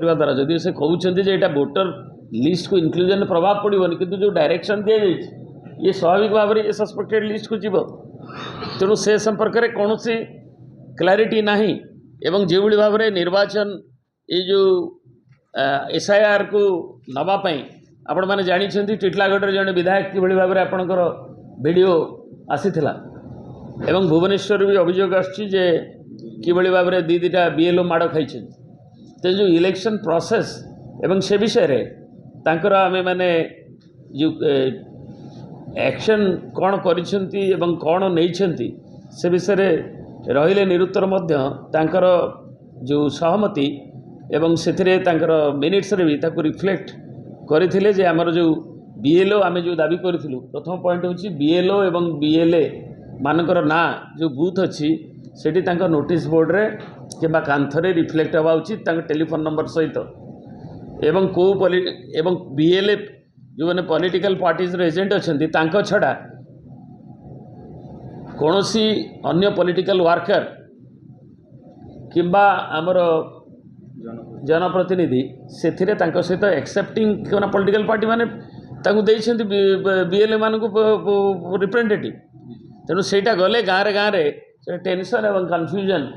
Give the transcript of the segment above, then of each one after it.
द्वारा जदि से कहते जे यहाँ वोटर लिस्ट को इनक्लूजन प्रभाव पड़ोनी कि जो डायरेक्शन दी जाए ये स्वाभाविक भाव में ये सस्पेक्टेड लिस्ट को जीव तेणु से संपर्क में कौन सी क्लारिटी ना एवं जो भाव में निर्वाचन ये जो SIR को नापी आपण मैंने जानी टिटलागढ़ जड़े विधायक कि भाव में आपणकर वीडियो आसीथिला एवं भुवनेश्वर भी अभियोग आसचे कि भाव में दीटा BLO माड़ खाई तो जो इलेक्शन प्रोसेस एवं से विषय रे तांकर आमे माने जो एक्शन कौन करिसेंती एवं कौन नैछंती से विषय रे रहिले निरुत्तर मध्य तांकर जो सहमति एवं सेथिरे तांकर मिनिट्स रे भी ताकू रिफ्लेक्ट करथिले जे हमर जो BLO आमे जो दाबी करथिलु प्रथम पॉइंट होची BLO एवं BLA मानकर ना जो बूथ अच्छी सेठी तांकर नोटिस बोर्ड रे किंबा कांथरे रिफ्लेक्ट हवा उचित तांकर टेलीफोन नंबर सहित एवं को एवं BLA जो मैंने पॉलिटिकल पार्टीज एजेंट अच्छी तांको छड़ा कौनसी अन्य पॉलिटिकल वर्कर किंबा आमर जनप्रतिनिधि से सहित एक्सेप्टिंग क्या पॉलिटिकल पार्टी माने तांको देइछंती BLA मानकु रिप्रेजेंटेटिव तेणु सेटा गले गाँव में टेंशन एवं कन्फ्यूजन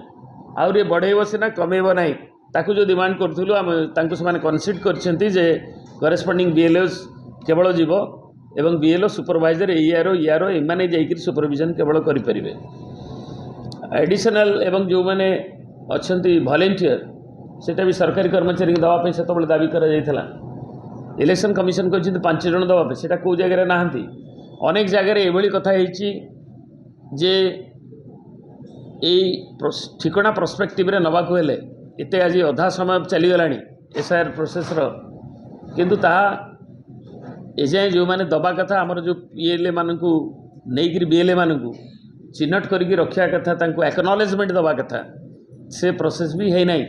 आउरी बढ़ेब सीना कमेब ना ताकू जो डिमांड करूँ आम से कनसीड करछंती करेस्पॉन्डिंग BLOs केवल जीव एवं BLO सुपरवाइजर ERO एमाने जाइकरी सुपरविजन केवल करें एडिशनल एवं जो मैंने अच्छा वॉलंटियर सेटा भी सरकारी कर्मचारी दवाई से दाबी करा इलेक्शन कमिशन कहते 5 जन दवाई से कौ जगह ना अनेक जगह ये कथा जे ठिकना पर्सपेक्टिव रे नवाक हेले इते आज अधा समय चलीगला SIR प्रोसेस किंतु ता एजाए जो मैंने दबा कथा आमर जो PLA मानकू नहीं BLA मानकू चिन्हट करके रखा कथा तांको एक्नॉलेजमेंट दबा कथा से प्रोसेस भी है नहीं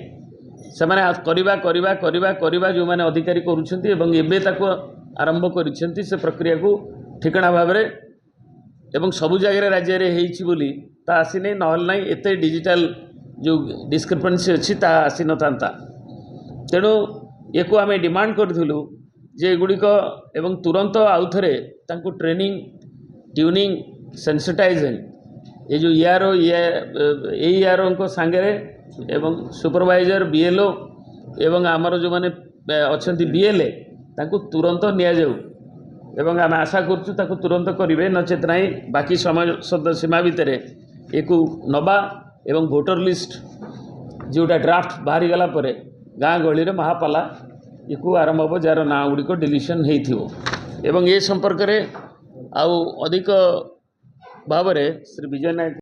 से माने करवा करवा करवा करवा जो मैंने अधिकारी करुछंती एवं एबे ताको आरंभ करिसेंती से प्रक्रिया को ठिकना भाव में एवं सबु जगह राज्य रे हेइछि बोली ता आसी नहीं नहल नहीं एते डिजिटल जो डिस्क्रिपेंसी अच्छी ता आसी न थांता तेणु एको आमे डिमांड करथिलु जे गुड़िक एवं तुरंत आउ थे तांको ट्रेनिंग ट्यूनिंग सेंसिटाइजिंग ये जो ERO को सांगे एवं सुपरवाइजर BLO एवं आमर जो माने अच्छी BLA तांको तुरंत निया जाऊ एवं आम आशा करूँ तुरंत करेंगे नचेत ना बाकी समय सीमा भितर एक नवा एवं वोटर लिस्ट जोटा ड्राफ्ट बाहरी गला परे गाँ गहली महापाला एक आरंभ हम जार ना गुड़िक डिलीशन होती एवं ये संपर्क में आउ अधिक भाव श्री विजय नायक